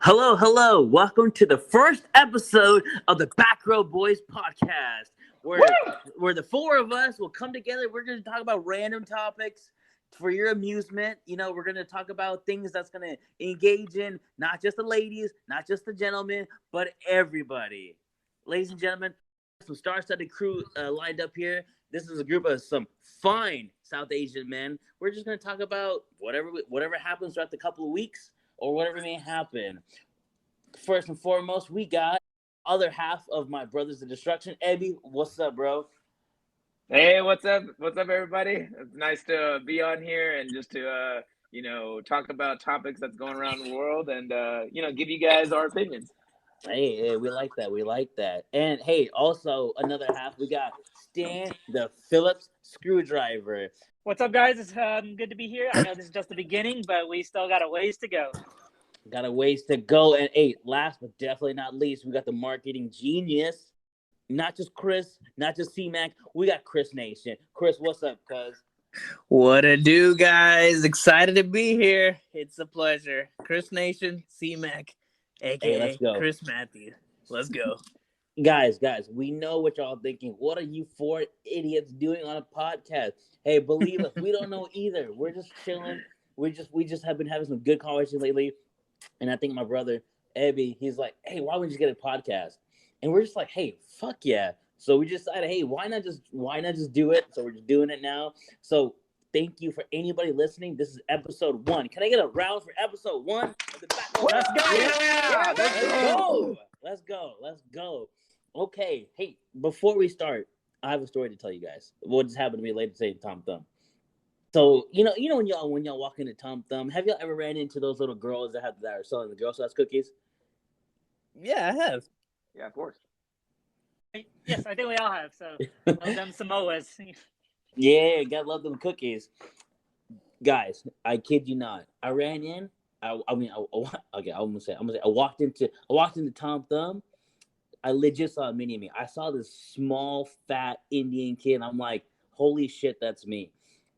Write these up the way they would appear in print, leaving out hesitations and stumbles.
Hello, hello. Welcome to the first episode of the Backrow Boys podcast, where the four of us will come together. We're going to talk about random topics for your amusement. We're going to talk about things that's going to engage in not just the ladies, not just the gentlemen, but everybody. Ladies and gentlemen, some star-studded crew lined up here. This is a group of some fine South Asian men. We're just going to talk about whatever happens throughout the couple of weeks or whatever may happen. First and foremost, we got other half of my Brothers of Destruction. Ebby, what's up, bro? Hey, what's up? What's up, everybody? It's nice to be on here and just to talk about topics that's going around the world and give you guys our opinions. Hey, we like that. We like that. And hey, also another half, we got Stan the Phillips Screwdriver. What's up, guys? It's good to be here. I know this is just the beginning, but we still got a ways to go. Got a ways to go. And hey, last but definitely not least, we got the marketing genius. Not just Chris, not just C-Mac. We got Chris Nation. Chris, what's up, cuz? What it do, guys? Excited to be here. It's a pleasure. Chris Nation, C-Mac, a.k.a. Let's go. Chris Matthews. Let's go. Guys, we know what y'all thinking. What are you four idiots doing on a podcast? Hey, believe us, we don't know either. We're just chilling. We just have been having some good conversations lately. And I think my brother, Ebby, he's like, hey, why wouldn't you get a podcast? And we're just like, hey, fuck yeah. So we decided, hey, why not just do it? So we're just doing it now. So thank you for anybody listening. This is episode 1. Can I get a round for episode 1? Let's go. Yeah, Let's go. Okay. Hey, before we start, I have a story to tell you guys. What just happened to me later today in Tom Thumb. So, when y'all walk into Tom Thumb, have y'all ever ran into those little girls that are selling the Girl Scouts cookies? Yeah, I have. Yeah, of course. Yes, I think we all have. So, love them Samoas. Yeah, gotta love them cookies. Guys, I kid you not. I ran in. I walked into Tom Thumb. I legit saw a mini me. I saw this small, fat Indian kid. I'm like, holy shit, that's me.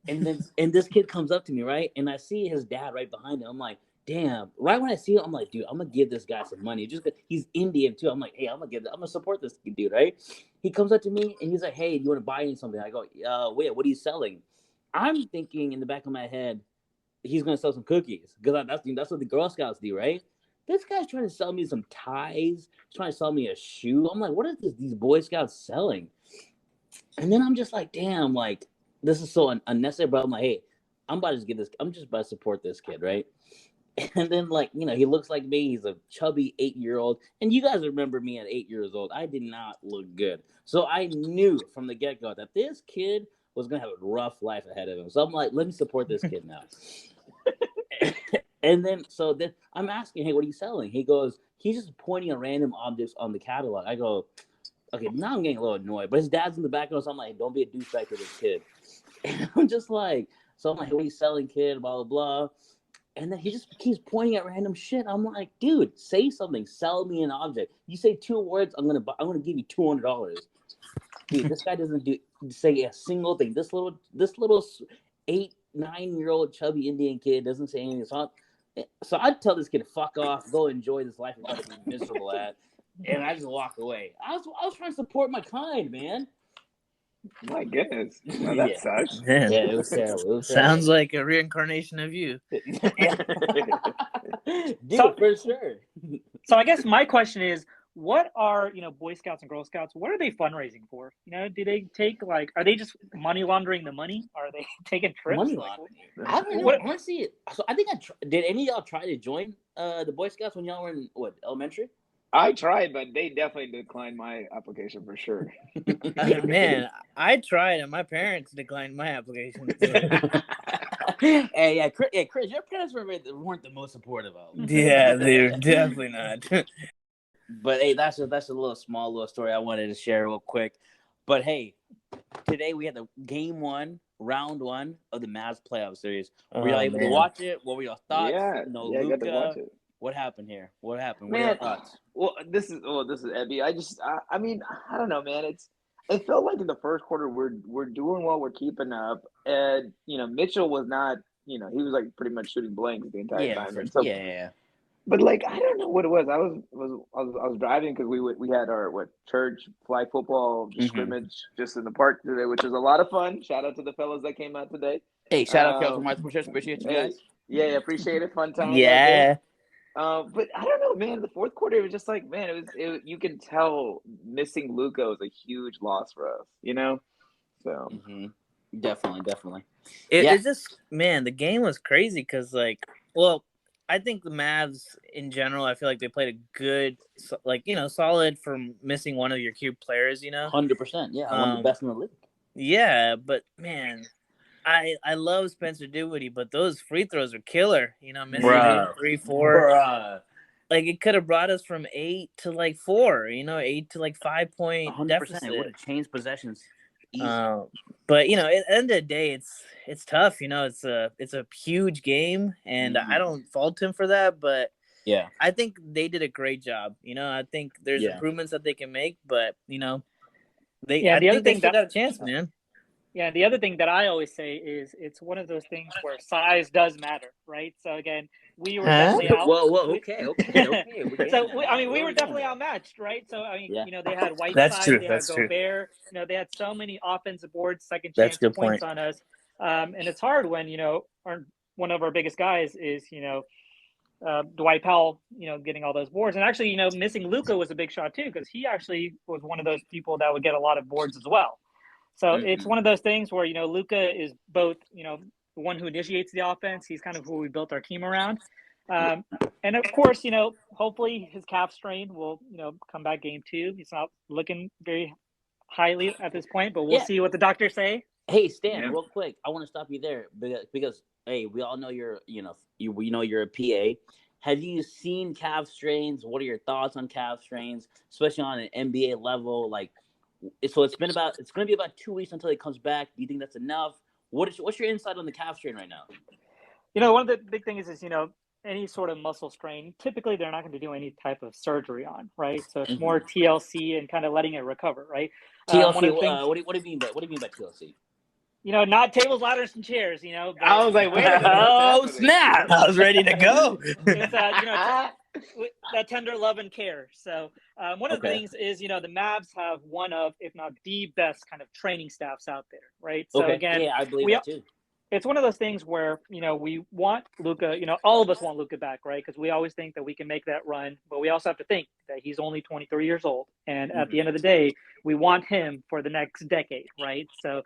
And then this kid comes up to me, right? And I see his dad right behind him. I'm like, damn. Right when I see him, I'm like, dude, I'm gonna give this guy some money. Just cause he's Indian too. I'm like, hey, I'm gonna support this dude, right? He comes up to me and he's like, hey, do you want to buy me something? I go, wait, what are you selling? I'm thinking in the back of my head, he's gonna sell some cookies because that's what the Girl Scouts do, right? This guy's trying to sell me some ties. He's trying to sell me a shoe. I'm like, what are these Boy Scouts selling? And then I'm just like, damn, like this is so unnecessary. But I'm like, hey, I'm just about to support this kid, right? And then, he looks like me. He's a chubby 8-year-old. And you guys remember me at 8 years old. I did not look good. So I knew from the get-go that this kid was going to have a rough life ahead of him. So I'm like, let me support this kid now. And then I'm asking, hey, what are you selling? He goes, he's just pointing at random objects on the catalog. I go, okay, now I'm getting a little annoyed. But his dad's in the background, so I'm like, don't be a douchebag to this kid. And I'm just like, so I'm like, what are you selling, kid? Blah, blah, blah. And then he just keeps pointing at random shit. I'm like, dude, say something. Sell me an object. You say 2 words, I'm gonna give you $200. Dude, this guy doesn't say a single thing. This little 8-9-year-old chubby Indian kid doesn't say anything. So I'd tell this kid to fuck off, go enjoy this life you're about to be miserable at, and I just walk away. I was trying to support my kind, man. My goodness. Well, that sucks. Man. Yeah, it was terrible. Sounds like a reincarnation of you. So- for sure. So, I guess my question is, what are Boy Scouts and Girl Scouts? What are they fundraising for? Do they take are they just money laundering the money? Are they taking trips? Money laundering. I don't know. Honestly, so I think did any of y'all try to join the Boy Scouts when y'all were in elementary? I tried, but they definitely declined my application for sure. Man, I tried and my parents declined my application. Hey, Chris, your parents weren't the most supportive of. Yeah, they're definitely not. But hey, that's a small little story I wanted to share real quick. But hey, today we had the game 1, round 1 of the Mavs playoff series. Were y'all able to watch it? What were your thoughts? Yeah, I got to watch it. What happened here? What happened? Man, what are your thoughts? Well, this is Ebby. I mean, I don't know, man. It felt like in the first quarter we're doing well, we're keeping up, and Mitchell was not, he was like pretty much shooting blanks the entire time. And so, But like I don't know what it was. I was driving because we had our church flag football scrimmage just in the park today, which was a lot of fun. Shout out to the fellas that came out today. Hey, shout out to my Church. Appreciate you Hey, guys. yeah, appreciate it. Fun times out there. Yeah. But I don't know, man. The fourth quarter, it was just like, man, you can tell missing Luka was a huge loss for us, you know. So Definitely. It's just, man, the game was crazy because, like, well, I think the Mavs in general, I feel like they played a good, like, solid for missing one of your key players, 100%. Yeah, one of the best in the league. Yeah, but man, I love Spencer Dinwiddie, but those free throws are killer. Missing 3, 4. Bruh. Like, it could have brought us from 8 to like 4. 8 to like 5-point 100%. deficit. It would have changed possessions. Easy. But at the end of the day, it's tough. It's a huge game, and I don't fault him for that. But yeah, I think they did a great job. I think there's improvements that they can make, but I think they still got a chance, man. Yeah, the other thing that I always say is it's one of those things where size does matter, right? So again, we were definitely out. Whoa, okay. So we were definitely outmatched, right? So they had Whiteside, That's true. They had That's Gobert. They had so many offensive boards, second That's chance good points point. on us, and it's hard when one of our biggest guys is Dwight Powell, getting all those boards, and actually missing Luka was a big shot too because he actually was one of those people that would get a lot of boards as well. So it's one of those things where, Luka is both, the one who initiates the offense. He's kind of who we built our team around. And of course, hopefully his calf strain will, come back game 2. He's not looking very highly at this point, but we'll see what the doctors say. Hey, Stan, real quick, I want to stop you there because hey, we all know you're a PA. Have you seen calf strains? What are your thoughts on calf strains, especially on an NBA level? Like, so it's going to be about 2 weeks until he comes back. Do you think that's enough? What's your insight on the calf strain right now? One of the big things is any sort of muscle strain. Typically, they're not going to do any type of surgery on, right? So it's more TLC and kind of letting it recover, right? TLC. What do you mean by TLC? Not tables, ladders, and chairs. But, I was like, wait a minute. Oh snap! I was ready to go. It's that tender love and care. So one of the things is the Mavs have one of, if not the best kind of training staffs out there, right? So again, I believe that too. It's one of those things where we want Luka. All of us want Luka back, right? Because we always think that we can make that run, but we also have to think that he's only 23 years old, and at the end of the day, we want him for the next decade, right? So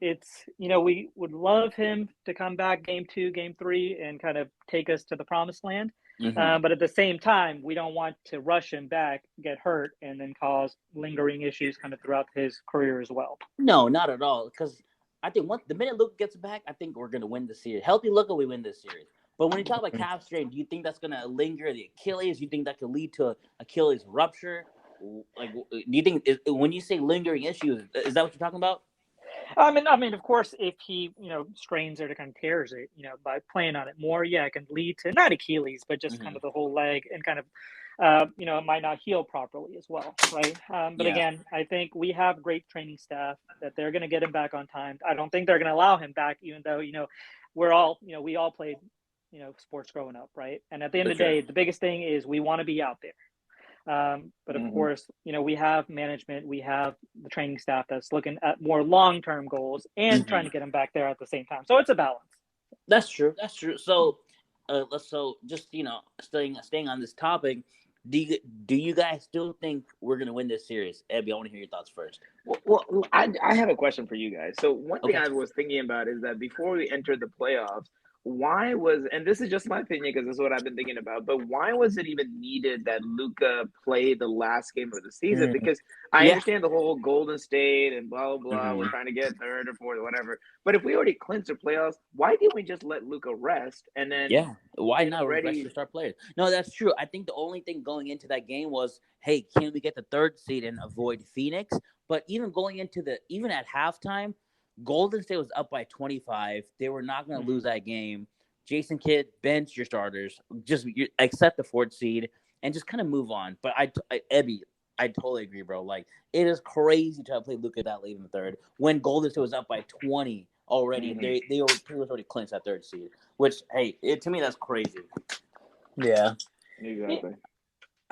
it's we would love him to come back game 2, game 3, and kind of take us to the promised land. But at the same time, we don't want to rush him back, get hurt, and then cause lingering issues kind of throughout his career as well. No, not at all. Because I think the minute Luka gets back, I think we're going to win the series. Healthy Luka, we win this series. But when you talk about calf strain, do you think that's going to linger the Achilles? Do you think that could lead to Achilles rupture? Like, do you think when you say lingering issues, is that what you're talking about? I mean, of course, if he, strains it or kind of tears it, by playing on it more, it can lead to not Achilles, but just kind of the whole leg and kind of, it might not heal properly as well, right? But again, I think we have great training staff that they're going to get him back on time. I don't think they're going to allow him back, even though, we're all, we all played, sports growing up, right? And at the end of the day, the biggest thing is we want to be out there. But of course, we have management, we have the training staff that's looking at more long-term goals and trying to get them back there at the same time. So it's a balance. That's true. So, just staying on this topic, do you guys still think we're gonna win this series? Abby, I want to hear your thoughts first. Well, I have a question for you guys. So one thing I was thinking about is that before we entered the playoffs, and this is just my opinion because this is what I've been thinking about, but why was it even needed that Luka played the last game of the season? Because I understand the whole Golden State and blah, blah, blah, we're trying to get third or fourth or whatever. But if we already clinched the playoffs, why didn't we just let Luka rest and then why not rest your star players? No, that's true. I think the only thing going into that game was, hey, can we get the 3rd seed and avoid Phoenix? But even going into even at halftime, Golden State was up by 25. They were not going to lose that game. Jason Kidd, bench your starters. Just accept the 4th seed and just kind of move on. But Ebby, I totally agree, bro. Like, it is crazy to have played Luka that late in the 3rd when Golden State was up by 20 already. They were pretty much already clinched that 3rd seed. Which, hey, to me, that's crazy. Yeah. Exactly.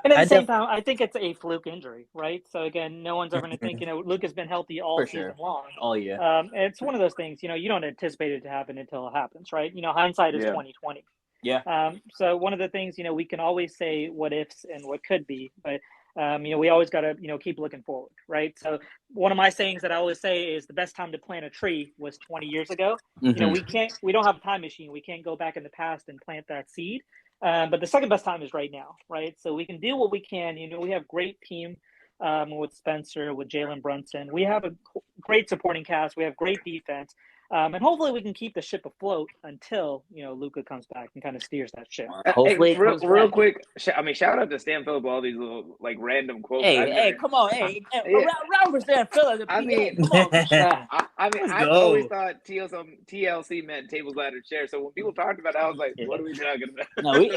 And at the same time, I think it's a fluke injury, right? So again, no one's ever going to think, Luke has been healthy all season long. Oh yeah. It's one of those things, you don't anticipate it to happen until it happens, right? Hindsight is 2020. Yeah. So one of the things, we can always say what ifs and what could be, but we always got to, keep looking forward, right? So one of my sayings that I always say is the best time to plant a tree was 20 years ago. Mm-hmm. We don't have a time machine. We can't go back in the past and plant that seed. But the second best time is right now, right? So we can do what we can. We have great team with Spencer, with Jalen Brunson. We have a great supporting cast. We have great defense. And hopefully we can keep the ship afloat until, Luka comes back and kind of steers that ship. Hopefully hey, real quick, shout out to Stan Phillip, all these little like random quotes. Hey, come on, round for Stan Phillip. I mean, come on. I always thought TLC meant tables, ladders, chairs. So when people talked about it, I was like, what are we talking about? No, we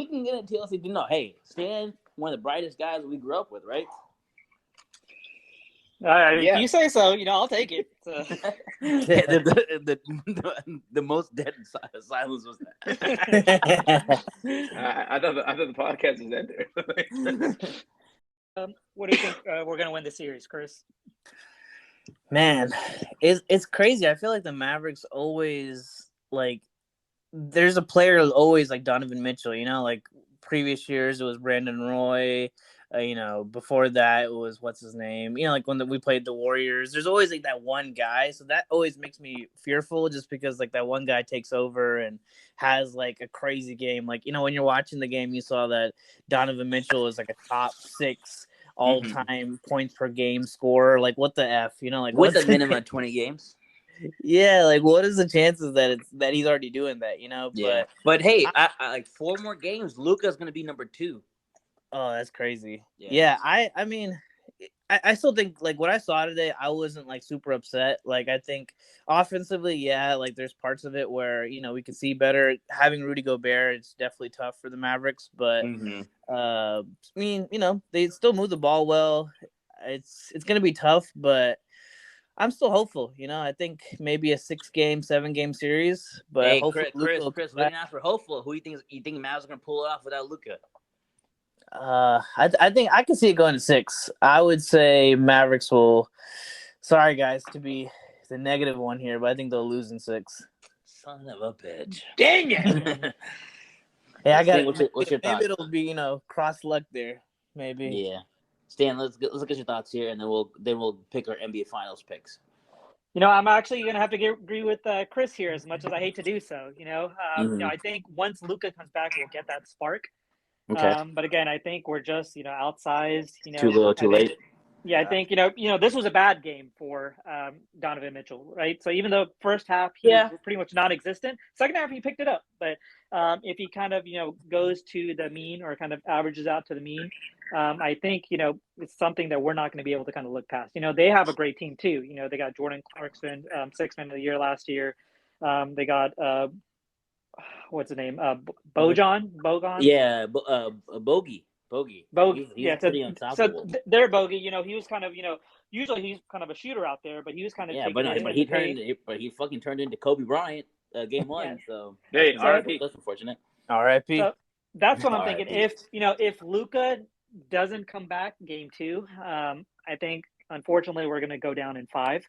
can get into TLC. No, hey, Stan, one of the brightest guys we grew up with, right? If you say so, I'll take it. So. the most dead silence was that. I thought the podcast was ended. What do you think we're going to win the series, Chris? Man, it's crazy. I feel like the Mavericks always, like, there's a player always like Donovan Mitchell, like previous years it was Brandon Roy. Before that it was what's his name. Like when we played the Warriors, there's always like that one guy. So that always makes me fearful, just because like that one guy takes over and has like a crazy game. Like when you're watching the game, you saw that Donovan Mitchell is like a top 6 all-time points per game scorer. Like what the F, like with a minimum of 20 games. Yeah, like what is the chances that he's already doing that? Yeah. But hey, I like 4 more games. Luka's gonna be number 2. Oh, that's crazy. Yeah, I mean, I still think, like, what I saw today, I wasn't, like, super upset. Like, I think offensively, like, there's parts of it where, we could see better. Having Rudy Gobert, it's definitely tough for the Mavericks. But, I mean, they still move the ball well. It's going to be tough, but I'm still hopeful. I think maybe a 6-game, 7-game series. But hey, hopefully Chris, we didn't ask for hopeful. Who you think Mavs are going to pull it off without Luka? I think I can see it going to 6. I would say Mavericks will. Sorry, guys, to be the negative one here, but I think they'll lose in 6. Son of a bitch! Dang it! Hey, I got. What's your thoughts? Maybe it'll be cross luck there. Maybe. Yeah, Stan, let's look at your thoughts here, and then we'll pick our NBA Finals picks. I'm actually going to have to agree with Chris here, as much as I hate to do so. I think once Luka comes back, we'll get that spark. Okay. But again, I think we're just, outsized. Too little, too late. Yeah, I think this was a bad game for Donovan Mitchell, right? So even though first half he was pretty much non-existent, second half he picked it up. But if he kind of goes to the mean, or kind of averages out to the mean, I think it's something that we're not going to be able to kind of look past. They have a great team too. They got Jordan Clarkson, 6th man of the year last year. They got what's the name? Bojan? Yeah, Bogey. He's pretty unstoppable. So they're Bogey. He was kind of, usually he's kind of a shooter out there, but he was kind of he fucking turned into Kobe Bryant game 1. Yeah. So hey, RIP. That's unfortunate. RIP. So that's what I'm thinking. If Luka doesn't come back game 2, I think unfortunately we're going to go down in 5.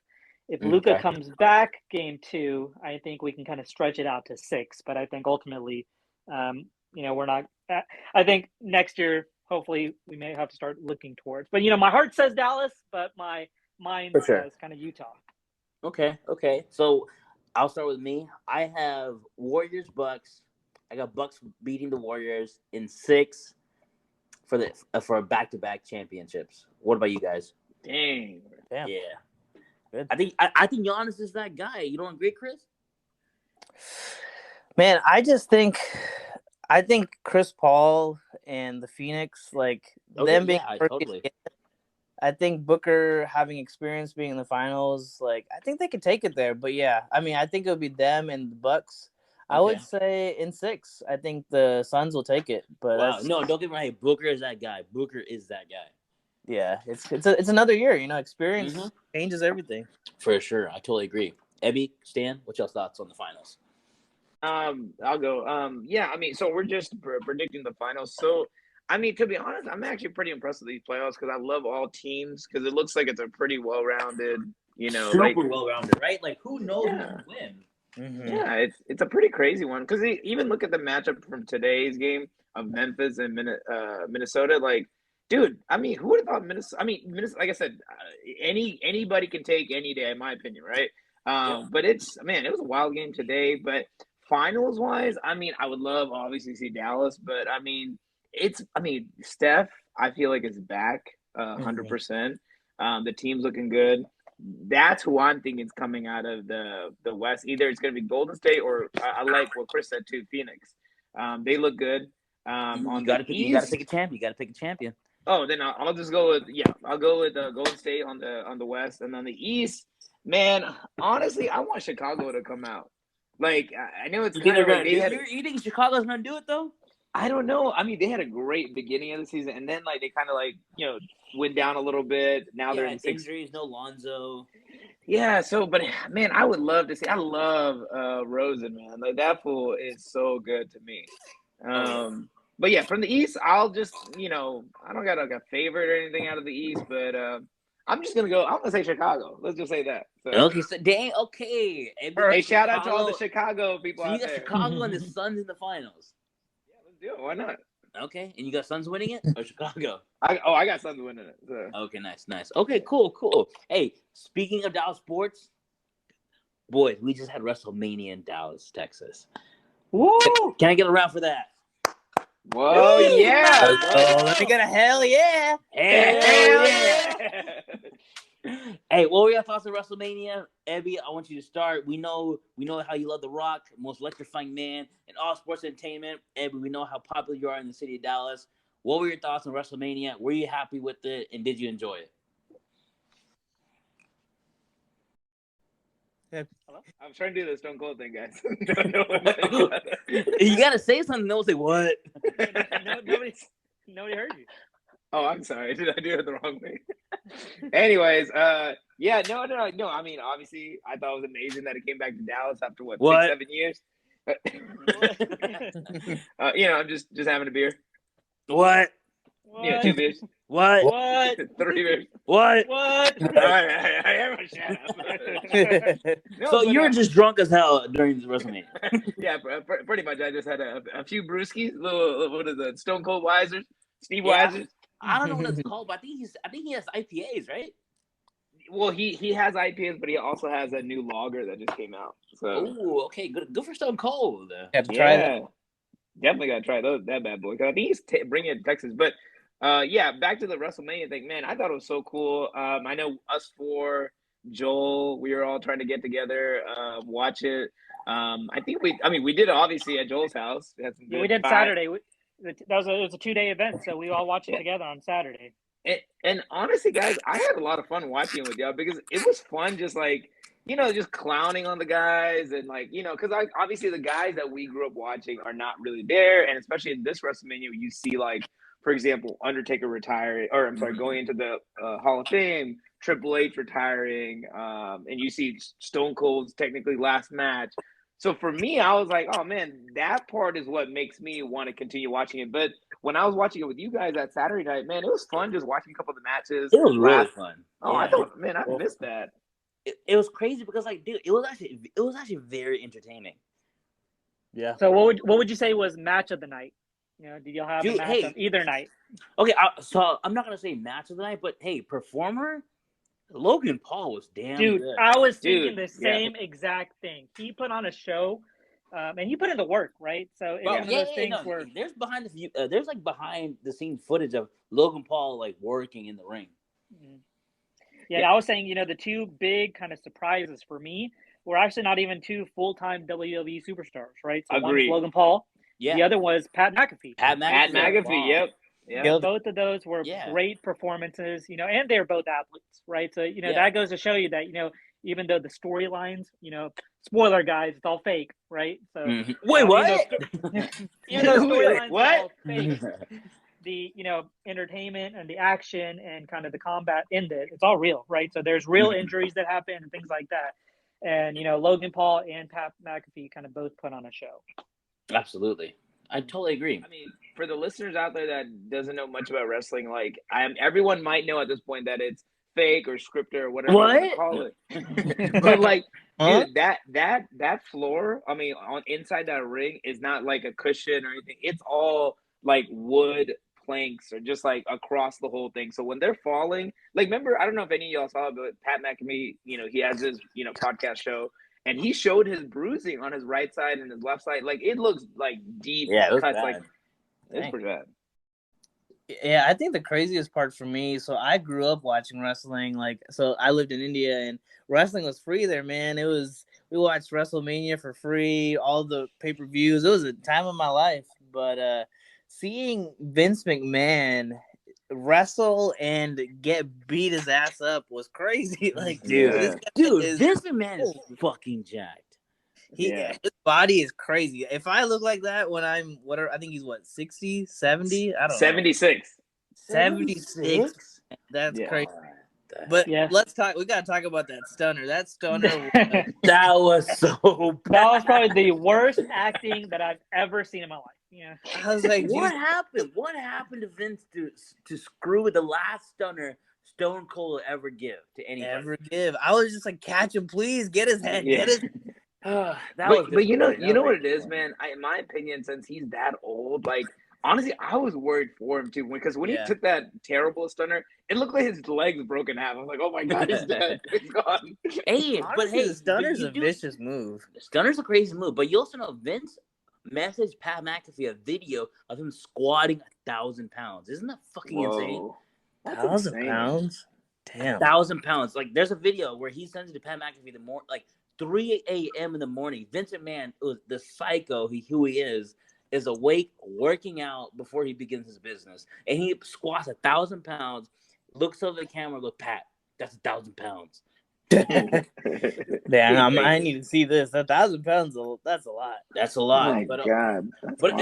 If Luka comes back game 2, I think we can kind of stretch it out to 6. But I think ultimately, we're not. I think next year, hopefully, we may have to start looking towards. But my heart says Dallas, but my mind says kind of Utah. Okay. So I'll start with me. I have Warriors Bucks. I got Bucks beating the Warriors in 6 for back-to-back championships. What about you guys? Dang. Yeah. Good. I think Giannis is that guy. You don't agree, Chris? Man, I think Chris Paul and the Phoenix, them being totally. I think Booker having experience being in the finals, I think they could take it there. But yeah, I mean, I think it would be them and the Bucks. Okay. I would say in 6. I think the Suns will take it. But no, don't get me wrong. Booker is that guy. Yeah, it's another year. Experience changes everything. For sure, I totally agree. Ebby, Stan, what's your thoughts on the finals? I'll go. Yeah, I mean, so we're just predicting the finals. So, I mean, to be honest, I'm actually pretty impressed with these playoffs because I love all teams because it looks like it's a pretty well-rounded, like Super well-rounded, right? Like, who knows who's yeah, gonna win? Mm-hmm. yeah, it's a pretty crazy one because even look at the matchup from today's game of Memphis and Minnesota. Like, dude, I mean, who would have thought Minnesota? I mean, Minnesota, like I said, anybody can take any day, in my opinion, right? But it was a wild game today. But finals wise, I mean, I would love obviously to see Dallas, but I mean, Steph, I feel like is back 100%. The team's looking good. That's who I'm thinking is coming out of the West. Either it's going to be Golden State or I like what Chris said too, Phoenix. They look good. You got to pick a champion. You got to pick a champion. Oh, then I'll just go with I'll go with Golden State on the West, and on the East, man. Honestly, I want Chicago to come out. Like I know it's kind of like you think Chicago's gonna do it though? I don't know. I mean, they had a great beginning of the season, and then like they kind of like went down a little bit. Now they're in injuries. No Lonzo. Yeah. So, but man, I would love to see. I love Rosen, man. Like that fool is so good to me. But yeah, from the East, I'll just I don't got like a favorite or anything out of the East, but I'm just gonna go. I'm gonna say Chicago. Let's just say that. So. Okay, so dang. Okay. Hey, shout out to all the Chicago people out there. Chicago and the Suns in the finals. Yeah, let's do it. Why not? Okay, and you got Suns winning it or Chicago? I got Suns winning it. So. Okay, nice. Okay, cool. Hey, speaking of Dallas sports, boys, we just had WrestleMania in Dallas, Texas. Woo! Can I get a round for that? Whoa, yeah! Oh, let me get a hell yeah! Hell yeah! Hey, what were your thoughts on WrestleMania? Ebby, I want you to start. We know how you love The Rock, most electrifying man in all sports entertainment. Ebby, we know how popular you are in the city of Dallas. What were your thoughts on WrestleMania? Were you happy with it, and did you enjoy it? I'm trying to do the Stone Cold thing, guys. You gotta say something. They'll say what? Nobody heard you. Oh, I'm sorry. Did I do it the wrong way? Anyways, yeah, no. I mean, obviously, I thought it was amazing that it came back to Dallas after 6-7 years. I'm just having a beer. What? 2 beers. What? 3 beers. What? All right, everyone shut up. So you were just drunk as hell during the WrestleMania. Yeah, pretty much. I just had a few brewskis, little what is it, Stone Cold Weisers, Steve Weisers. I don't know what it's called, but I think he has IPAs, right? Well, he has IPAs, but he also has a new lager that just came out. So, okay, good for Stone Cold. Have to try that. Definitely gotta try that bad boy. Cause I think he's bringing it to Texas. But yeah, back to the WrestleMania thing, man. I thought it was so cool. I know us four, Joel, we were all trying to get together, watch it. I think we did it obviously at Joel's house. We did Saturday. It was a 2-day event, so we all watched it together on Saturday. And honestly, guys, I had a lot of fun watching it with y'all because it was fun, just like just clowning on the guys and because obviously the guys that we grew up watching are not really there, and especially in this WrestleMania, you see for example, Undertaker retiring, or I'm sorry, going into the Hall of Fame, Triple H retiring, and you see Stone Cold's technically last match. So for me, I was like, oh man, that part is what makes me want to continue watching it. But when I was watching it with you guys that Saturday night, man, it was fun just watching a couple of the matches. It was really fun. Oh, yeah. I thought, man, I missed that. It was crazy because, dude, it was actually very entertaining. Yeah. So what would you say was match of the night? Did y'all have a match on either night? Okay, so I'm not gonna say match of the night, but hey, performer. Logan Paul was damn good. I was thinking the same exact thing. He put on a show, and he put in the work, right? So it's one of those things where there's behind the scenes footage of Logan Paul working in the ring. Mm-hmm. Yeah, I was saying, the two big kind of surprises for me were actually not even two full-time WWE superstars, right? So one was Logan Paul. Yeah. The other was Pat McAfee. Pat McAfee, wow. Yep. Yeah. Both of those were great performances, and they're both athletes, right? So, that goes to show you that, even though the storylines, spoiler guys, it's all fake, right? So wait, what? Even though storylines are all fake, the, entertainment and the action and kind of the combat in it, it's all real, right? So there's real injuries that happen and things like that. And Logan Paul and Pat McAfee kind of both put on a show. Absolutely, I totally agree. I mean, for the listeners out there that doesn't know much about wrestling, like everyone might know at this point that it's fake or scripted or whatever you want to call it. But like, dude, that floor, I mean, on inside that ring is not like a cushion or anything. It's all like wood planks or just like across the whole thing. So when they're falling, like, remember, I don't know if any of y'all saw it, but Pat McAfee, he has his podcast show, and he showed his bruising on his right side and his left side. Like, it looks like deep cuts. Like, it's pretty bad. Yeah, I think the craziest part for me, so I grew up watching wrestling. Like, so I lived in India, and wrestling was free there, man. We watched WrestleMania for free, all the pay-per-views. It was a time of my life. But seeing Vince McMahon wrestle and get beat his ass up was crazy. Like, Vince McMahon is fucking jacked. His body is crazy. If I look like that when I'm whatever, I think he's 60, 70? I don't know. 76. 76. That's crazy. But let's talk. We gotta talk about that stunner. That stunner. That was so bad. That was probably the worst acting that I've ever seen in my life. Yeah. I was like, what happened? What happened to Vince to screw with the last stunner Stone Cold will ever give to anybody? I was just like, catch him, please. Get his head. Get his. But you know what it is, man. In my opinion, since he's that old, like, honestly, I was worried for him too, because when he took that terrible stunner, it looked like his legs broke in half. I was like, oh my god, he's dead. He's gone. The stunner's a vicious move. Stunner's a crazy move, but you also know Vince messaged Pat McAfee a video of him squatting 1,000 pounds. Isn't that fucking insane? 1,000 pounds? Damn. 1,000 pounds. Like, there's a video where he sends it to Pat McAfee 3 a.m. in the morning. Vince McMahon, the psycho who he is awake, working out before he begins his business. And he squats 1,000 pounds, looks over the camera, goes, Pat, that's 1,000 pounds. Damn, I need to see this. 1,000 pounds, that's a lot. That's a lot. Oh my god. But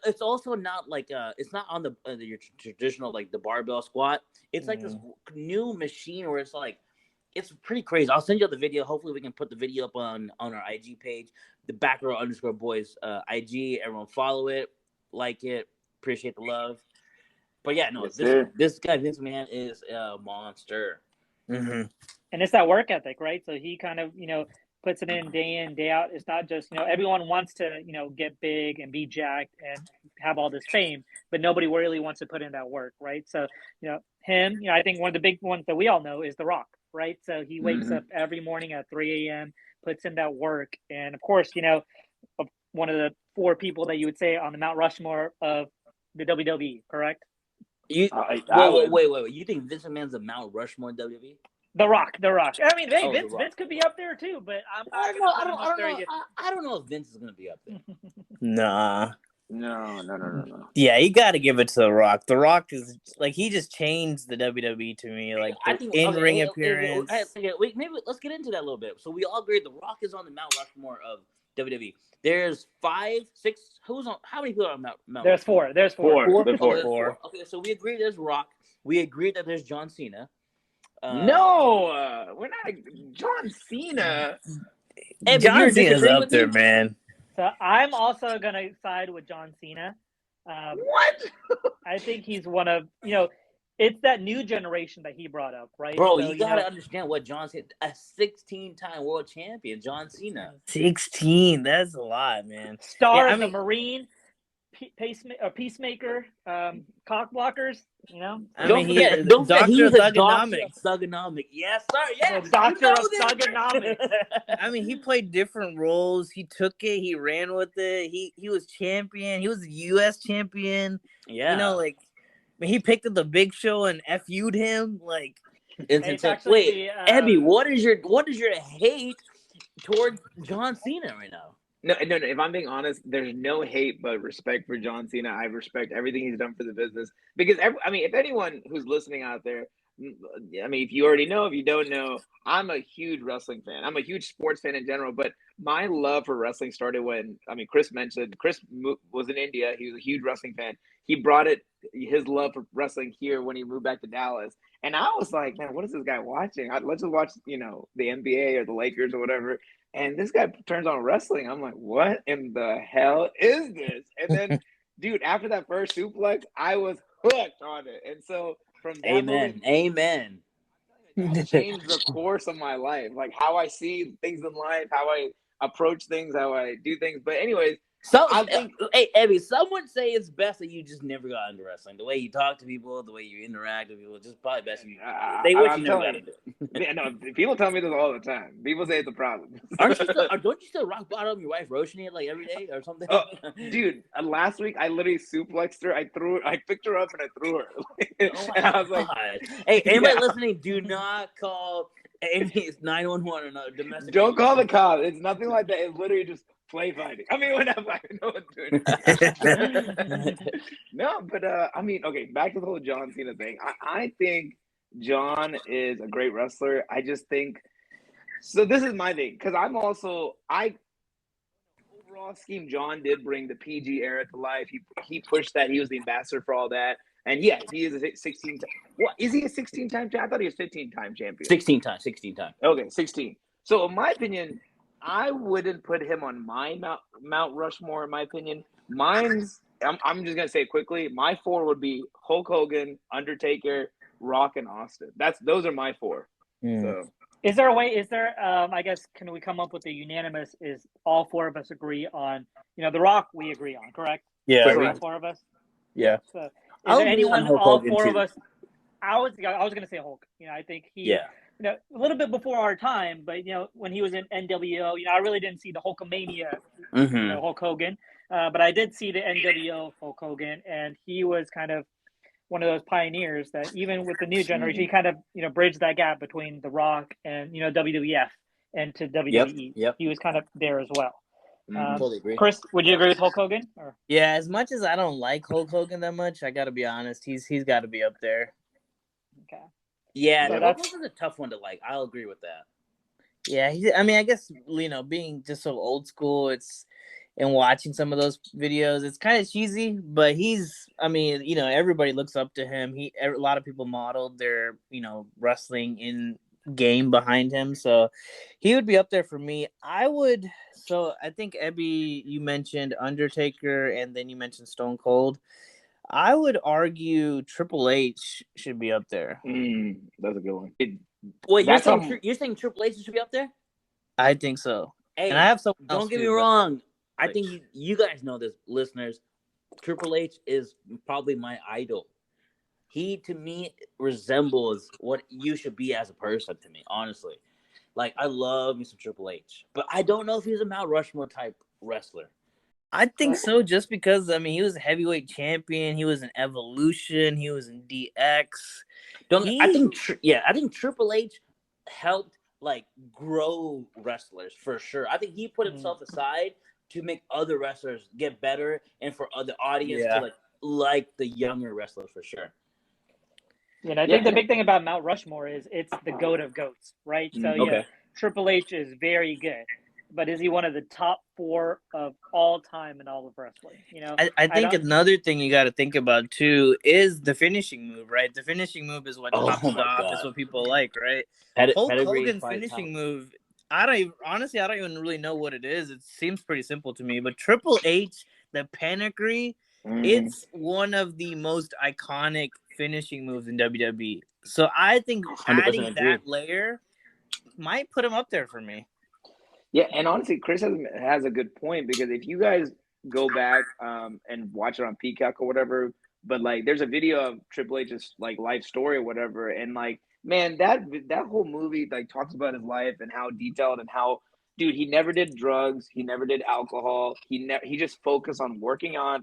it's also not like it's not on your traditional like the barbell squat. It's like this new machine where it's like, it's pretty crazy. I'll send you the video. Hopefully we can put the video up on our IG page, the Backrow_Boys IG. Everyone follow it, like it, appreciate the love. But yeah, no, this guy Vince McMahon is a monster. Mm-hmm. And it's that work ethic, right? So he kind of, puts it in, day out. It's not just, everyone wants to, get big and be jacked and have all this fame, but nobody really wants to put in that work, right? So, him, I think one of the big ones that we all know is The Rock, right? So he wakes up every morning at 3 a.m., puts in that work. And of course, one of the 4 people that you would say on the Mount Rushmore of the WWE, correct? Wait. You think Vince McMahon's a Mount Rushmore in WWE? The Rock. I mean, hey, Vince could be up there too, but I don't know if Vince is going to be up there. Nah. No. Yeah, you got to give it to The Rock. The Rock is like, he just changed the WWE to me, like the in-ring appearance. Maybe let's get into that a little bit. So we all agree The Rock is on the Mount Rushmore of WWE. There's 5, 6. How many people are on Mount? There's 4. There's 4. There's 4. Okay, so we agree there's Rock. We agree that there's John Cena. No, we're not. John Cena. John Cena's up there, man. So I'm also going to side with John Cena. What? I think he's one of, it's that new generation that he brought up, right? Bro, so, you got to understand what John Cena, a 16-time world champion, John Cena. 16, that's a lot, man. Star of the Marine, Peacemaker, cock blockers, Don't forget, he was a doctor of thugonomics. Yes, sir. Yes, doctor of thugonomics. I mean, he played different roles. He took it. He ran with it. He was champion. He was a U.S. champion. Yeah. He picked up the Big Show and FU'd him. Wait, Abby, what is your hate toward John Cena right now? No. If I'm being honest, there's no hate but respect for John Cena. I respect everything he's done for the business because if anyone who's listening out there, if you already know, if you don't know, I'm a huge wrestling fan. I'm a huge sports fan in general. But my love for wrestling started when, Chris mentioned, was in India. He was a huge wrestling fan. He brought his love for wrestling here when he moved back to Dallas. And I was like, man, what is this guy watching? Let's just watch, the NBA or the Lakers or whatever. And this guy turns on wrestling. I'm like, what in the hell is this? And then, dude, after that first suplex, I was hooked on it. And so from that moment, Amen. That changed the course of my life, like how I see things in life, how I approach things, how I do things. But anyways, I think, hey, Evie, some would say it's best that you just never got into wrestling. The way you talk to people, the way you interact with people, it's just probably best. They wish you never got into it. Yeah, no, people tell me this all the time. People say it's a problem. Don't you still rock bottom your wife roasting it like every day or something? Oh, dude, last week I literally suplexed her. I picked her up and I threw her. And I was like, hey, anybody listening, do not call any 911 or domestic. Don't call the cops. It's nothing like that. It's literally just play fighting. We're not fighting. No one's doing it. No, but okay, back to the whole John Cena thing. I think John is a great wrestler. I just think, so this is my thing, because overall scheme, John did bring the PG era to life. He pushed that. He was the ambassador for all that. And yeah, he is a 16. What is he, a 16-time champion? I thought he was 15-time champion. 16 time. Okay, 16. So in my opinion, I wouldn't put him on my Mount Rushmore. In my opinion, I'm just gonna say it quickly. My 4 would be Hulk Hogan, Undertaker, Rock, and Austin. Those are my 4. So. Is there a way? I guess, can we come up with a unanimous? Is all 4 of us agree on? The Rock we agree on, correct? Yeah, all 4 of us. Yeah. So, is there anyone? All 4 of us. I was gonna say Hulk. I think he. Yeah. A little bit before our time, but when he was in NWO, I really didn't see the Hulkamania, Hulk Hogan, but I did see the NWO Hulk Hogan, and he was kind of one of those pioneers that even with the new generation, he kind of bridged that gap between The Rock and WWF and to WWE. Yep. He was kind of there as well. Totally agree. Chris, would you agree with Hulk Hogan? Or? Yeah, as much as I don't like Hulk Hogan that much, I got to be honest, he's got to be up there. Okay. Yeah, so that's a tough one to like. I'll agree with that. Yeah, I guess being just so old school, and watching some of those videos, it's kind of cheesy. But everybody looks up to him. A lot of people modeled their wrestling in game behind him, so he would be up there for me. I think Ebby, you mentioned Undertaker, and then you mentioned Stone Cold. I would argue Triple H should be up there. That's a good one. Wait, you're saying Triple H should be up there? I think so. Hey, and I have don't get me wrong. I think you guys know this, listeners. Triple H is probably my idol. He, to me, resembles what you should be as a person, to me, honestly. Like, I love me some Triple H. But I don't know if he's a Mount Rushmore type wrestler. I think so, just because he was a heavyweight champion. He was in Evolution. He was in DX. I think Triple H helped grow wrestlers for sure. I think he put himself aside to make other wrestlers get better and for the audience to like the younger wrestlers for sure. I think the big thing about Mount Rushmore is it's the GOAT of GOATs, right? So Triple H is very good. But is he one of the top 4 of all time in all of wrestling? I think another thing you got to think about too is the finishing move, right? The finishing move is what tops it off. It's what people like, right? Hulk Hogan's finishing move, I don't even really know what it is. It seems pretty simple to me. But Triple H, the pedigree, it's one of the most iconic finishing moves in WWE. So I think adding that layer might put him up there for me. Yeah, and honestly, Chris has a good point, because if you guys go back and watch it on Peacock or whatever, but there's a video of Triple H's life story or whatever, and man, that whole movie talks about his life and how detailed and how, dude, he never did drugs, he never did alcohol, he just focused on working out,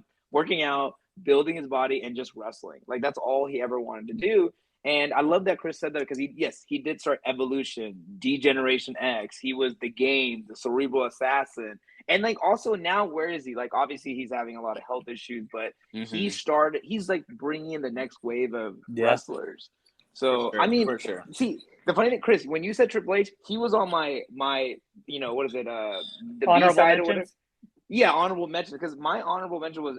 building his body, and just wrestling. That's all he ever wanted to do. And I love that Chris said that, because he did start Evolution, D-Generation X. He was the Game, the Cerebral Assassin. And also now, where is he? Obviously he's having a lot of health issues, but he's bringing in the next wave of wrestlers. So For I mean, for sure. see, the funny thing, Chris, when you said Triple H, he was on my what is it, the B Honorable side or whatever. mentions. Yeah, honorable mention, because my honorable mention was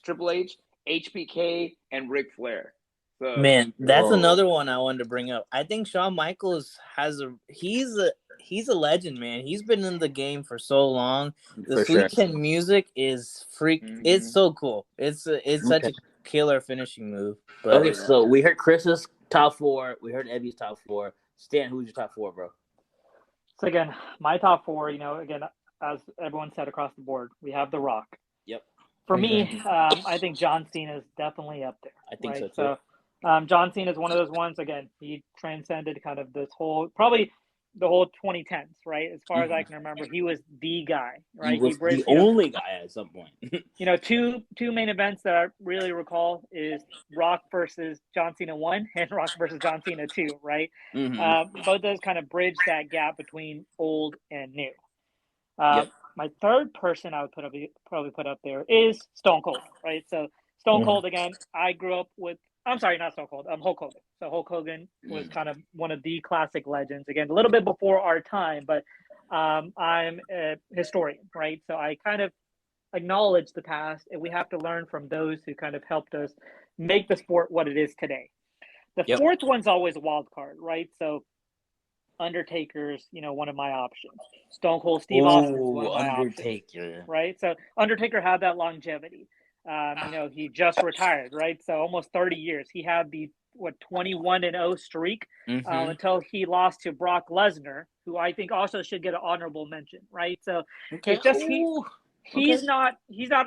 Triple H, HBK, and Ric Flair. So Man, that's Whoa. another one I wanted to bring up. I think Shawn Michaels he's a legend, man. He's been in the game for so long. The For Sweet sure. Chin music is It's so cool. It's such a killer finishing move. But Okay, so we heard Chris's top 4. We heard Evie's top 4. Stan, who's your top 4, bro? So again, my top 4, again, as everyone said across the board, we have The Rock. Yep. For me, I think John Cena is definitely up there. I think right? so too. So John Cena is one of those ones, again, he transcended kind of this whole, probably the whole 2010s, right? As far as I can remember, he was the guy, right? He was bridged, the only guy at some point. two main events that I really recall is Rock versus John Cena 1 and Rock versus John Cena 2, right? Both those kind of bridge that gap between old and new. Yep. My third person I would probably put up there is Stone Cold, right? So Stone Cold, again, I grew up with, I'm sorry, not Stone Cold, Hulk Hogan. So Hulk Hogan was kind of one of the classic legends, again, a little bit before our time, but I'm a historian, right? So I kind of acknowledge the past, and we have to learn from those who kind of helped us make the sport what it is today. The fourth one's always a wild card, right? So Undertaker's, one of my options. Stone Cold Steve Austin is one of my Undertaker. options, right? So Undertaker had that longevity. He just retired, right? So almost 30 years. He had the 21-0 streak until he lost to Brock Lesnar, who I think also should get an honorable mention, right? So it's just he's not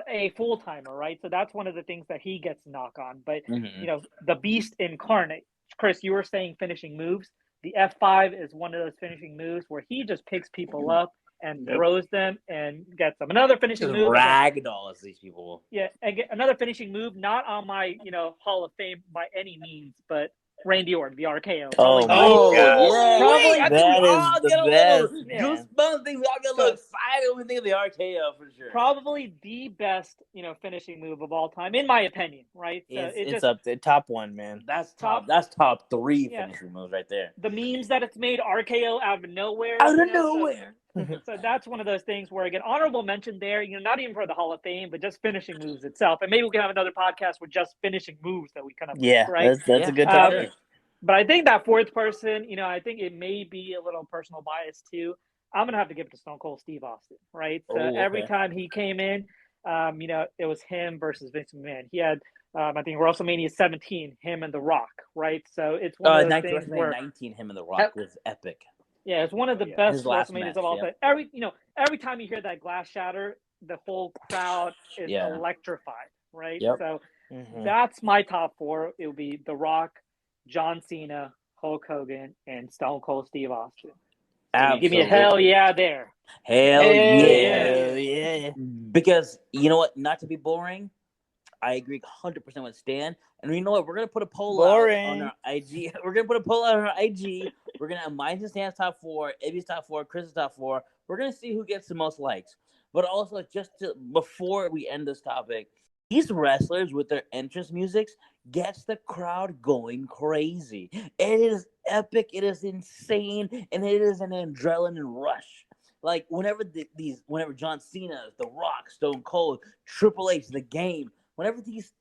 a full timer, right? So that's one of the things that he gets knock on. But the beast incarnate. Chris, you were saying finishing moves. The F5 is one of those finishing moves where he just picks people up and throws them and gets them. Another finishing move. Ragdolls these people. Yeah, another finishing move, not on my Hall of Fame by any means, but Randy Orton, the RKO. Probably that is the best. Goosebumps things. We all get a little excited when we think of the RKO for sure. Probably the best, finishing move of all time, in my opinion. Right? So it's up there, top 1, man. That's top. That's top 3 finishing moves right there. The memes that it's made, RKO out of nowhere. So that's one of those things where, again, honorable mention there. Not even for the Hall of Fame, but just finishing moves itself. And maybe we can have another podcast with just finishing moves that we kind of right. That's a good topic. But I think that fourth person, I think it may be a little personal bias too. I'm gonna have to give it to Stone Cold Steve Austin, right? So every time he came in, it was him versus Vince McMahon. He had, I think WrestleMania 17, him and The Rock, right? So it's one of those things where 19, him and The Rock was epic. Yeah, it's one of the best WrestleManias of all time. Every time you hear that glass shatter, the whole crowd is electrified, right? Yep. So that's my top 4. It would be The Rock, John Cena, Hulk Hogan, and Stone Cold Steve Austin. Give me a hell yeah there. Hell yeah. Because you know what? Not to be boring, I agree 100% with Stan. And you know what? We're going to put a poll out on our IG. We're going to put a poll out on our IG. We're going to have mine and Stan's top 4, Evie's top 4, Chris's top 4. We're going to see who gets the most likes. But also, before we end this topic, these wrestlers with their entrance musics gets the crowd going crazy. It is epic. It is insane. And it is an adrenaline rush. Like whenever whenever John Cena, The Rock, Stone Cold, Triple H, The Game, whenever these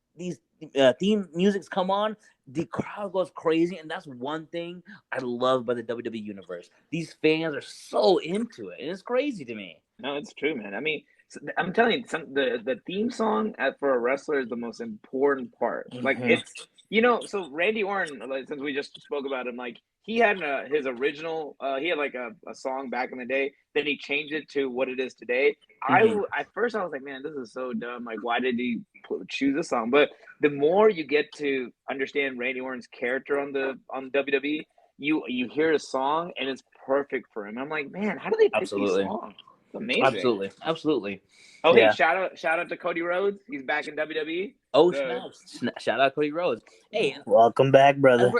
theme musics come on, the crowd goes crazy. And that's one thing I love about the WWE universe. These fans are so into it. And it's crazy to me. No, it's true, man. I mean, I'm telling you, the theme song for a wrestler is the most important part. Like it's, so Randy Orton, since we just spoke about him, like he had his original, he had like a song back in the day. Then he changed it to what it is today. At first I was like, man, this is so dumb. Like, why did he choose this song? But the more you get to understand Randy Orton's character on WWE, you hear a song and it's perfect for him. I'm like, man, how do they pick these songs? Amazing. Absolutely. Oh, hey, shout out to Cody Rhodes. He's back in WWE. Oh, snap. Shout out Cody Rhodes. Hey, welcome back, brother.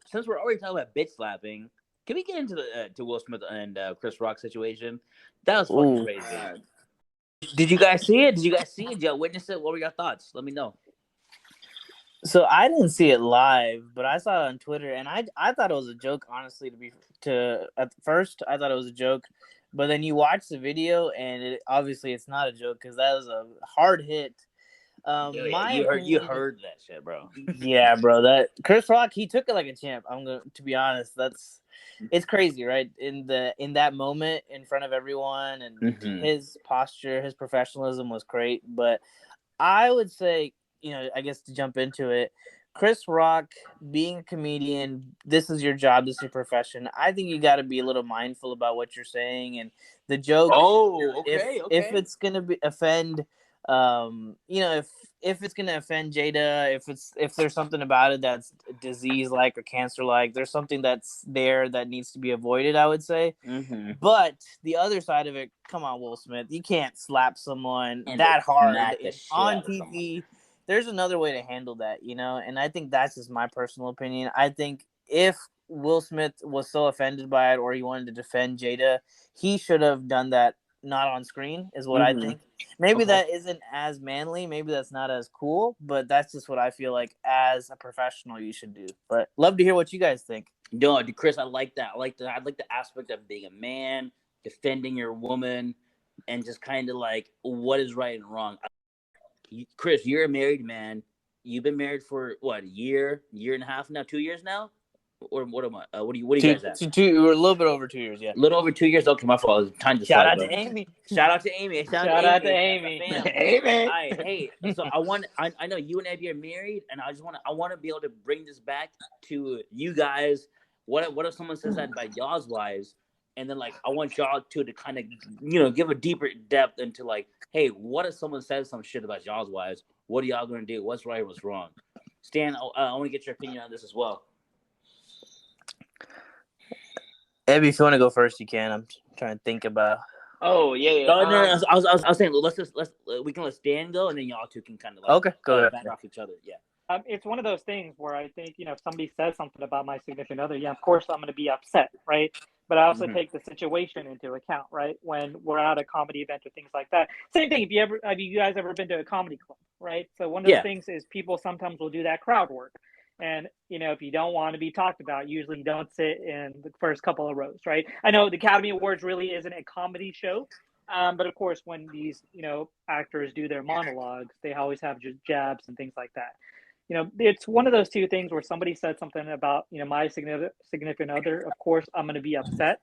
Since we're already talking about bitch slapping, can we get into to Will Smith and Chris Rock situation? That was fucking crazy. Did you guys see it? Did y'all witness it? What were your thoughts? Let me know. So I didn't see it live, but I saw it on Twitter, and I thought it was a joke. Honestly, at first I thought it was a joke, but then you watch the video, and obviously it's not a joke because that was a hard hit. Dude, My you opinion, heard that shit, bro. yeah, bro. That Chris Rock, he took it like a champ. To be honest, it's crazy, right? In that moment, in front of everyone, and his posture, his professionalism was great. But I would say, I guess to jump into it, Chris Rock, being a comedian, this is your job, this is your profession. I think you got to be a little mindful about what you're saying and the joke. Oh, if okay. if it's gonna offend, if it's gonna offend Jada, if there's something about it that's disease like or cancer like, there's something that's there that needs to be avoided, I would say. But the other side of it, come on, Will Smith, you can't slap someone And that hard on on TV. There's another way to handle that, and I think that's just my personal opinion. I think if Will Smith was so offended by it or he wanted to defend Jada, he should have done that not on screen, is what I think. Maybe that isn't as manly, maybe that's not as cool, but that's just what I feel like as a professional you should do. But love to hear what you guys think. No, Chris, I like that. I like the aspect of being a man, defending your woman, and just kind of like what is right and wrong. Chris, you're a married man. You've been married for what, a year and a half now, 2 years now, or what am I? What do you guys at? We're a little bit over 2 years, yeah. A little over 2 years. Okay, my fault. It's time to Shout slide, out bro. to Amy. Shout out to Amy. Shout out to Amy. Amy. Hey, so I know you and Abby are married, and I want to be able to bring this back to you guys. What if someone says that about y'all's wives, and then like I want y'all to kind of give a deeper depth into like, hey, what if someone says some shit about y'all's wives? What are y'all gonna do? What's right? What's wrong? Stan, I want to get your opinion on this as well. Abby, if you want to go first, you can. I'm trying to think about. Oh yeah. No. I was saying we can let Stan go, and then y'all two can kind of like okay, go ahead. back off each other. Yeah. It's one of those things where I think, if somebody says something about my significant other, yeah, of course I'm going to be upset, right? But I also take the situation into account, right? When we're at a comedy event or things like that. Same thing. Have you guys ever been to a comedy club, right? So one of the things is people sometimes will do that crowd work. And, if you don't want to be talked about, usually you don't sit in the first couple of rows, right? I know the Academy Awards really isn't a comedy show. But of course, when these, actors do their monologues, they always have just jabs and things like that. It's one of those two things where somebody said something about, my significant other. Of course, I'm going to be upset.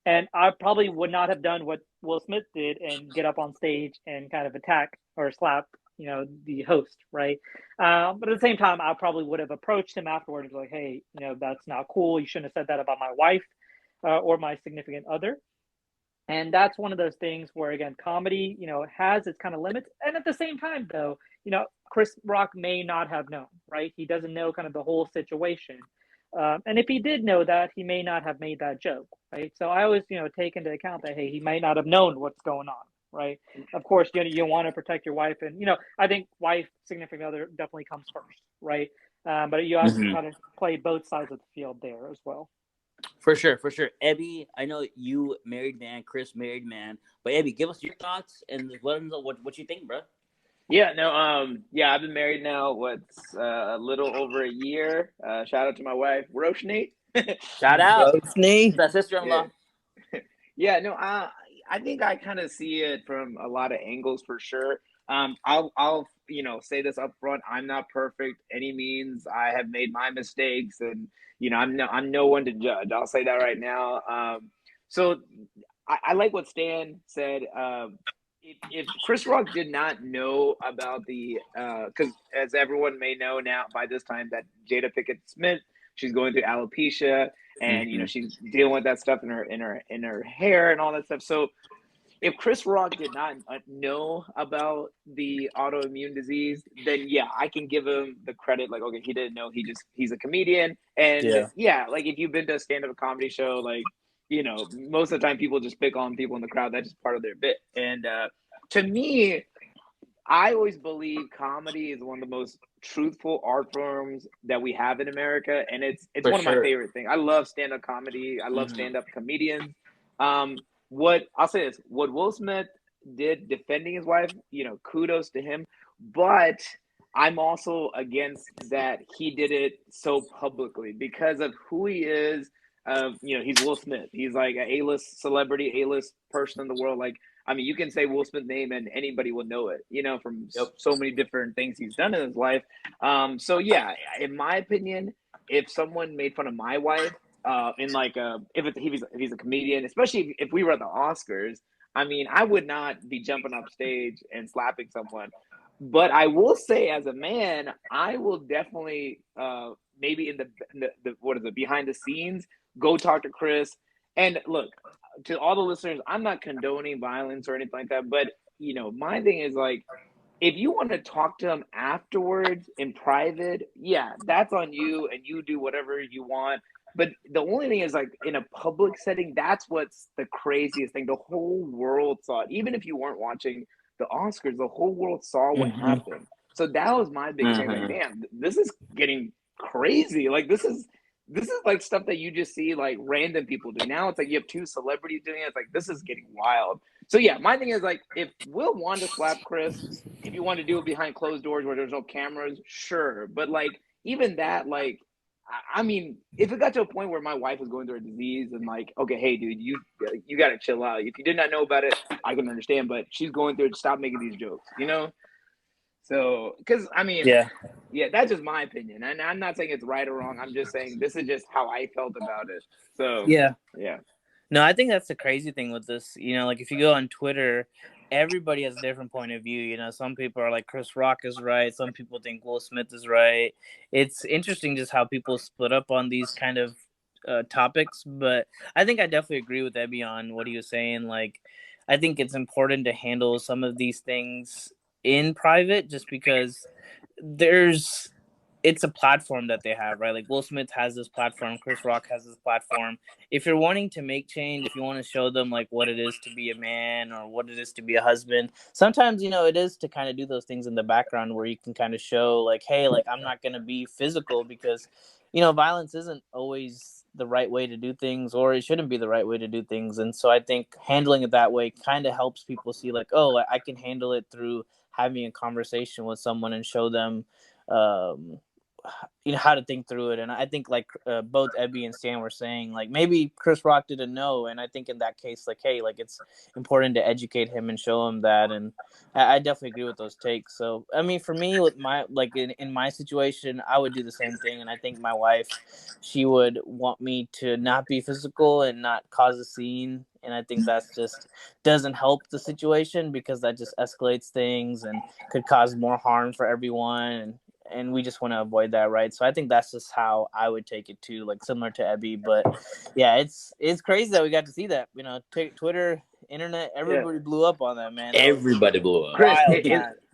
And I probably would not have done what Will Smith did and get up on stage and kind of attack or slap, the host, right? But at the same time, I probably would have approached him afterwards like, hey, that's not cool. You shouldn't have said that about my wife or my significant other. And that's one of those things where, again, comedy, has its kind of limits. And at the same time, though, Chris Rock may not have known, right? He doesn't know kind of the whole situation. And if he did know that, he may not have made that joke, right? So I always, take into account that, hey, he might not have known what's going on, right? Of course, you want to protect your wife. And, I think wife, significant other definitely comes first, right? But you have to kind of play both sides of the field there as well. For sure. Ebby, I know you married man, Chris married man, but Ebby, give us your thoughts and let us know what you think, bro. Yeah, no, I've been married now, a little over a year. Shout out to my wife, Roshni. Shout out. Roshni. That's sister-in-law. Yeah, no, I think I kind of see it from a lot of angles for sure. I'll say this up front. I'm not perfect any means. I have made my mistakes, and I'm no one to judge. I'll say that right now. So I like what Stan said. If Chris Rock did not know about because as everyone may know now by this time that Jada Pinkett Smith, she's going through alopecia, and she's dealing with that stuff in her hair and all that stuff. So if Chris Rock did not know about the autoimmune disease, then yeah, I can give him the credit. Like, okay, he didn't know. He's a comedian, and like if you've been to a stand-up comedy show, like most of the time people just pick on people in the crowd. That's just part of their bit. And to me, I always believe comedy is one of the most truthful art forms that we have in America, and it's one of my favorite things. I love stand-up comedy. I love stand-up comedians. What I'll say is, what Will Smith did defending his wife, kudos to him. But I'm also against that he did it so publicly because of who he is. He's Will Smith. He's like an A-list celebrity, A-list person in the world. Like, I mean, you can say Will Smith's name and anybody will know it, from so many different things he's done in his life. So yeah, in my opinion, if someone made fun of my wife, if he's a comedian, especially if we were at the Oscars, I mean, I would not be jumping up stage and slapping someone. But I will say, as a man, I will definitely maybe in the what is it, behind the scenes, go talk to Chris. And look, to all the listeners, I'm not condoning violence or anything like that. But my thing is like, if you want to talk to him afterwards in private, yeah, that's on you, and you do whatever you want. But the only thing is, like, in a public setting, that's what's the craziest thing. The whole world saw it. Even if you weren't watching the Oscars, the whole world saw what happened. So that was my biggest thing. Like, damn, this is getting crazy. Like, this is like stuff that you just see like random people do. Now it's like you have two celebrities doing it. It's like, this is getting wild. So yeah, my thing is like, if Will wanted to slap Chris, if you want to do it behind closed doors where there's no cameras, sure. But like, even that, like, I mean, if it got to a point where my wife was going through a disease and like, okay, hey, dude, you got to chill out. If you did not know about it, I can understand, but she's going through it. Stop making these jokes, So, because I mean, yeah, that's just my opinion, and I'm not saying it's right or wrong. I'm just saying this is just how I felt about it. So yeah. No, I think that's the crazy thing with this. Like if you go on Twitter, everybody has a different point of view. Some people are like Chris Rock is right. Some people think Will Smith is right. It's interesting just how people split up on these kind of topics. But I think I definitely agree with Ebby on what he was saying. Like, I think it's important to handle some of these things in private just because it's a platform that they have, right? Like Will Smith has this platform, Chris Rock has this platform. If you're wanting to make change, if you want to show them like what it is to be a man or what it is to be a husband, sometimes, it is to kind of do those things in the background where you can kind of show like, hey, like I'm not going to be physical because, violence isn't always the right way to do things, or it shouldn't be the right way to do things. And so I think handling it that way kind of helps people see like, oh, I can handle it through having a conversation with someone and show them, how to think through it. And I think like both Ebby and Stan were saying, like maybe Chris Rock didn't know, and I think in that case, like, hey, like it's important to educate him and show him that. And I definitely agree with those takes. So I mean, for me, with my like in my situation, I would do the same thing. And I think my wife, she would want me to not be physical and not cause a scene. And I think that's just doesn't help the situation because that just escalates things and could cause more harm for everyone. And we just want to avoid that, right? So I think that's just how I would take it too, like similar to Ebby. But yeah, it's crazy that we got to see that. Twitter, internet, everybody blew up on that, man. Everybody blew up.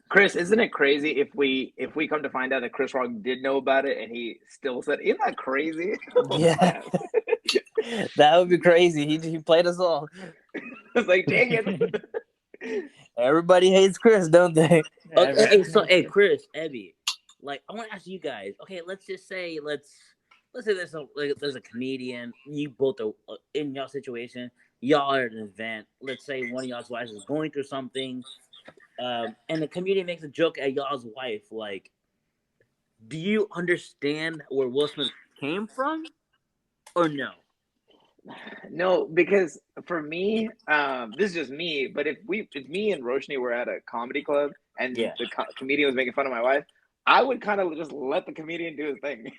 Chris, isn't it crazy if we come to find out that Chris Rock did know about it and he still said, "Isn't that crazy?" Yeah, that would be crazy. He played us all. It's like, dang it. Everybody hates Chris, don't they? Hey, Chris, Ebby. Like, I want to ask you guys. Okay, let's just say let's say there's a comedian. You both are in y'all situation. Y'all are at an event. Let's say one of y'all's wives is going through something, and the comedian makes a joke at y'all's wife. Like, do you understand where Will Smith came from, or no? No, because for me, this is just me. But if me and Roshni were at a comedy club and the comedian was making fun of my wife, I would kind of just let the comedian do his thing.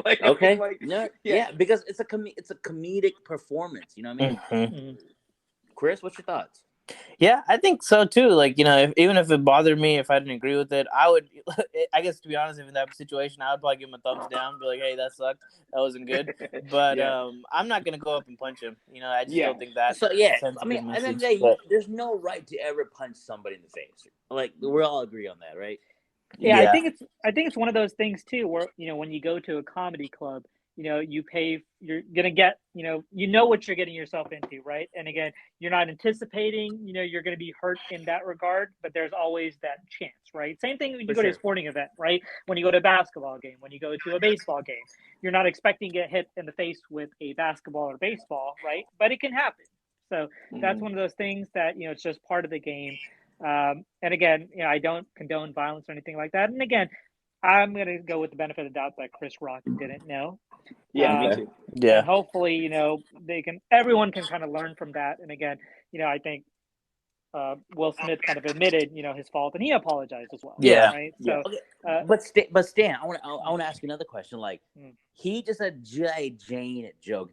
Like, okay, like, yeah, because it's a comedic performance. You know what I mean? Mm-hmm. Chris, what's your thoughts? Yeah, I think so too. Like, even if it bothered me, if I didn't agree with it, I would, I guess to be honest, if in that situation, I would probably give him a thumbs down, be like, hey, that sucked. That wasn't good. But I'm not going to go up and punch him. I just don't think that. So, I mean, at the end of the day, there's no right to ever punch somebody in the face. Like, we all agree on that, right? Yeah, I think it's one of those things too, where when you go to a comedy club, you pay, you're gonna get, what you're getting yourself into, right? And again, you're not anticipating, you're gonna be hurt in that regard, but there's always that chance, right? Same thing when you go to a sporting event, right? When you go to a basketball game, when you go to a baseball game, you're not expecting to get hit in the face with a basketball or baseball, right? But it can happen. So that's one of those things that it's just part of the game. And again, I don't condone violence or anything like that. And again, I'm gonna go with the benefit of the doubt that Chris Rock didn't know. Yeah, me too. Yeah. And hopefully, everyone can kind of learn from that. And again, I think Will Smith kind of admitted, his fault, and he apologized as well. Yeah. Right. Yeah. So, but Stan, I want to ask you another question. Like, he just said G.I. Jane joke.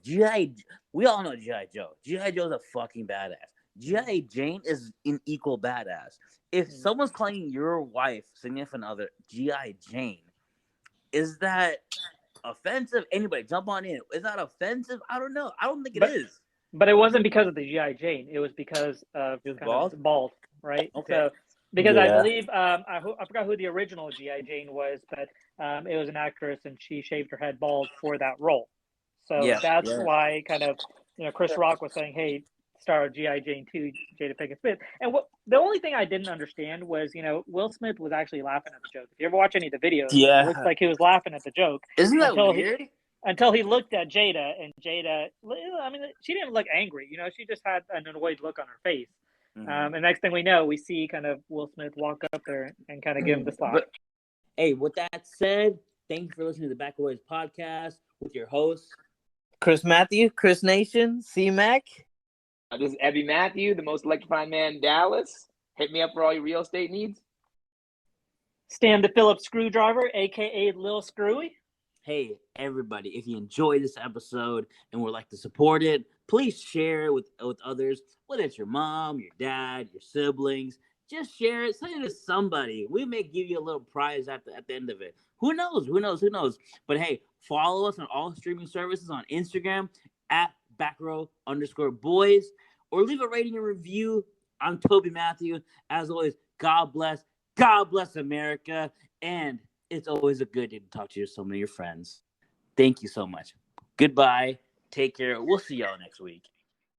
We all know G.I. Joe. G.I. Joe's a fucking badass. G.I. Jane is an equal badass. If someone's calling your wife, significant other, G.I. Jane, is that offensive? Anybody jump on in. Is that offensive? I don't know. I don't think it is. But it wasn't because of the G.I. Jane. It was because of bald, right? Okay. So, because I believe I forgot who the original G.I. Jane was, but it was an actress, and she shaved her head bald for that role. So that's why Chris Rock was saying, "Hey, star of G.I. Jane 2, Jada Pinkett Smith." And the only thing I didn't understand was, Will Smith was actually laughing at the joke. If you ever watch any of the videos, it looks like he was laughing at the joke. Isn't that weird? Until he looked at Jada, and Jada, she didn't look angry. She just had an annoyed look on her face. And next thing we know, we see kind of Will Smith walk up there and kind of give him the slap. Hey, with that said, thank you for listening to the Backrow Boys podcast with your hosts, Chris Matthew, Chris Nation, C-Mac. This is Ebby Matthew, the most electrifying man in Dallas. Hit me up for all your real estate needs. Stan the Phillips Screwdriver, a.k.a. Lil Screwy. Hey, everybody, if you enjoyed this episode and would like to support it, please share it with others, whether it's your mom, your dad, your siblings. Just share it. Send it to somebody. We may give you a little prize at the end of it. Who knows? But hey, follow us on all streaming services on Instagram at Backrow_Boys, or leave a rating and review. I'm Toby Matthew. As always, God bless America, and it's always a good day to talk to some of your friends. Thank you so much. Goodbye. Take care. We'll see y'all next week.